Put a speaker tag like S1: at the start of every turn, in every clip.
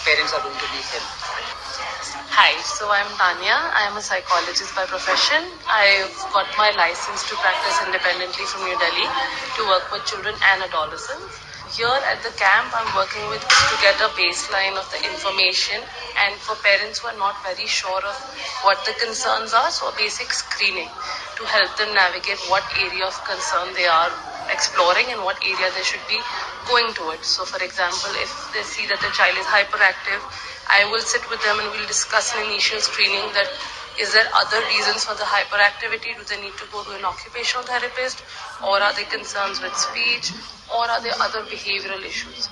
S1: parents are going to be helped?
S2: Hi, so I'm Tanya. I am a psychologist by profession. I've got my license to practice independently from New Delhi to work with children and adolescents. Here at the camp, I'm working with to get a baseline of the information and for parents who are not very sure of what the concerns are, so a basic screening to help them navigate what area of concern they are exploring and what area they should be going towards. So, for example, if they see that the child is hyperactive, I will sit with them and we'll discuss an initial screening that is there other reasons for the hyperactivity? Do they need to go to an occupational therapist? Or are they concerns with speech? Or are there other behavioral issues?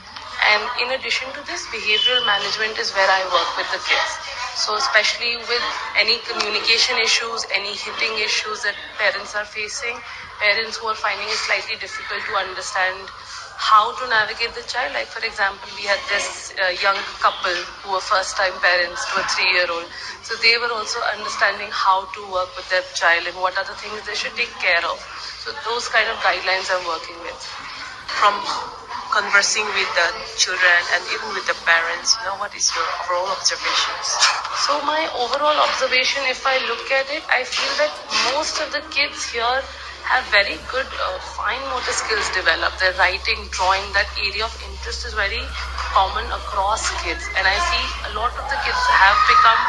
S2: And in addition to this, behavioral management is where I work with the kids. So especially with any communication issues, any hitting issues that parents are facing, parents who are finding it slightly difficult to understand how to navigate the child. Like for example, we had this young couple who were first time parents to a 3-year-old. So they were also understanding how to work with their child and what are the things they should take care of. So those kind of guidelines I'm working with.
S3: From conversing with the children and even with the parents, what is your overall observations?
S2: So my overall observation, if I look at it, I feel that most of the kids here have very good fine motor skills developed. Their writing, drawing, that area of interest is very common across kids. And I see a lot of the kids have become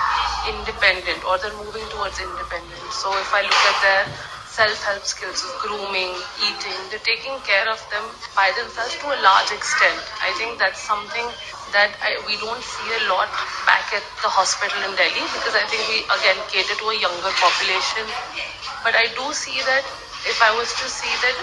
S2: independent or they're moving towards independence. So if I look at their self-help skills of grooming, eating, they're taking care of them by themselves to a large extent. I think that's something that we don't see a lot back at the hospital in Delhi because I think we again cater to a younger population. But I do see that if I was to see that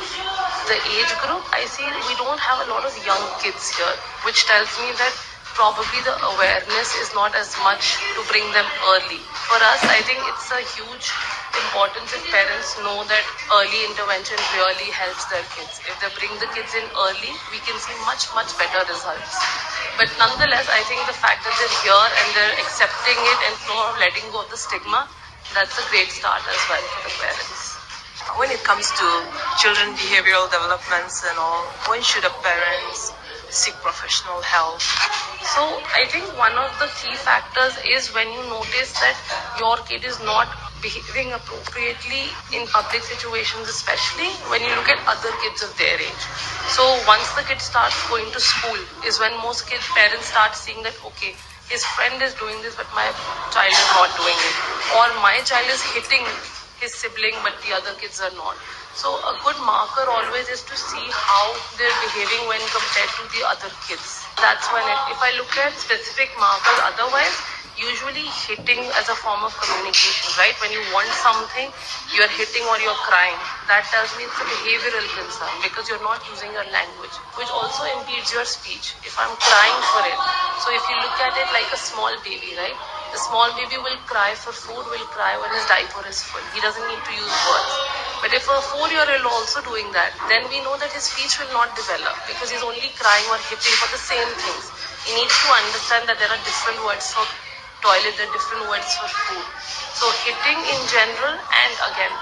S2: the age group, I see we don't have a lot of young kids here, which tells me that probably the awareness is not as much to bring them early. For us, I think it's a huge importance if parents know that early intervention really helps their kids. If they bring the kids in early, we can see much, much better results. But nonetheless, I think the fact that they're here and they're accepting it and not letting go of the stigma, that's a great start as well for the parents.
S3: When it comes to children behavioral developments and all, when should a parents seek professional help?
S2: So I think one of the key factors is when you notice that your kid is not behaving appropriately in public situations, especially when you look at other kids of their age. So once the kid starts going to school is when most kids parents start seeing that okay, his friend is doing this but my child is not doing it, or my child is hitting his sibling but the other kids are not. So a good marker always is to see how they're behaving when compared to the other kids. That's when if I look at specific markers, otherwise usually hitting as a form of communication, right? When you want something, you're hitting or you're crying. That tells me it's a behavioral concern because you're not using your language, which also impedes your speech. If I'm crying for it, so if you look at it like a small baby, right? The small baby will cry for food, will cry when his diaper is full. He doesn't need to use words. But if a 4-year-old also doing that, then we know that his speech will not develop because he's only crying or hitting for the same things. He needs to understand that there are different words for toilet, there are different words for food. So hitting in general and again,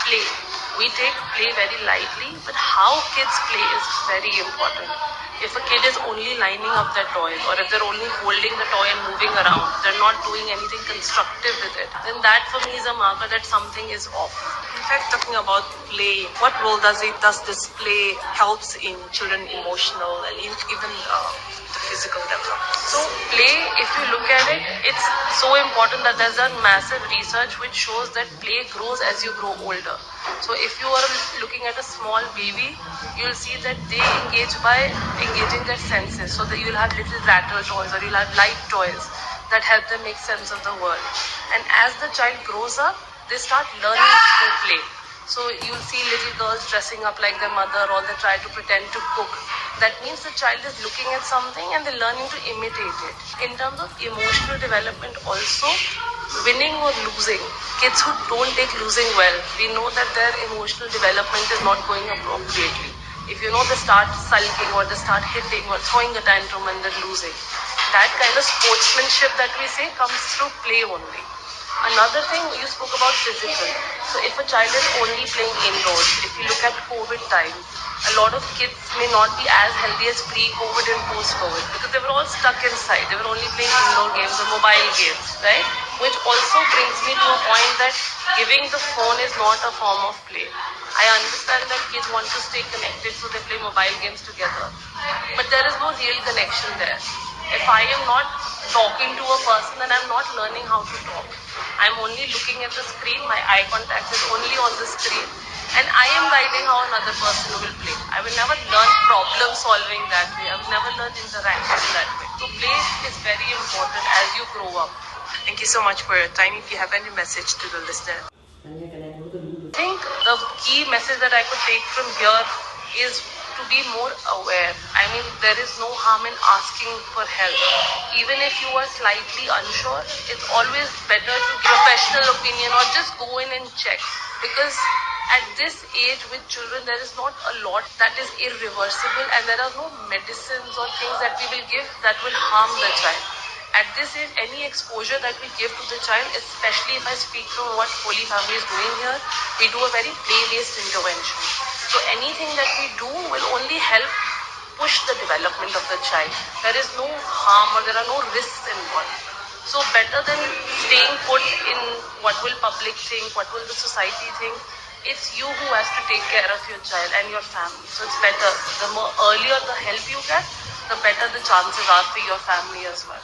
S2: play. We take play very lightly, but how kids play is very important. If a kid is only lining up their toys or if they're only holding the toy and moving around, they're not doing anything constructive with it, then that for me is a marker that something is off.
S3: In fact, talking about play, what role does this play helps in children emotional and even the physical development?
S2: So play, if you look at it, it's so important that there's a massive research which shows that play grows as you grow older. So if you are looking at a small baby, you'll see that they engage by engaging their senses. So that you'll have little rattle toys or you'll have light toys that help them make sense of the world. And as the child grows up, they start learning through play. So you'll see little girls dressing up like their mother or they try to pretend to cook. That means the child is looking at something and they're learning to imitate it. In terms of emotional development also, winning or losing, kids who don't take losing well, we know that their emotional development is not going appropriately. If you know they start sulking or they start hitting or throwing a tantrum when they're losing, that kind of sportsmanship that we say comes through play only. Another thing you spoke about physical. So if a child is only playing indoors, if you look at COVID time, a lot of kids may not be as healthy as pre-COVID and post-COVID because they were all stuck inside. They were only playing indoor games or mobile games, right? Which also brings me to a point that giving the phone is not a form of play. I understand that kids want to stay connected, so they play mobile games together. But there is no real connection there. If I am not talking to a person, then I'm not learning how to talk. I'm only looking at the screen, my eye contact is only on the screen, and I am guiding how another person will play. I will never learn problem solving that way. I will never learn interaction that way. So play is very important as you grow up.
S3: Thank you so much for your time. If you have any message to the listener.
S2: I think the key message that I could take from here is to be more aware. I mean, there is no harm in asking for help. Even if you are slightly unsure, it's always better to get professional opinion or just go in and check. Because at this age with children, there is not a lot that is irreversible, and there are no medicines or things that we will give that will harm the child. At this age, any exposure that we give to the child, especially if I speak from what Holy Family is doing here, we do a very play-based intervention. So anything that we do will only help push the development of the child. There is no harm or there are no risks involved. So better than staying put in what will public think, what will the society think, it's you who has to take care of your child and your family. So it's better. The more earlier the help you get, the better the chances are for your family as well.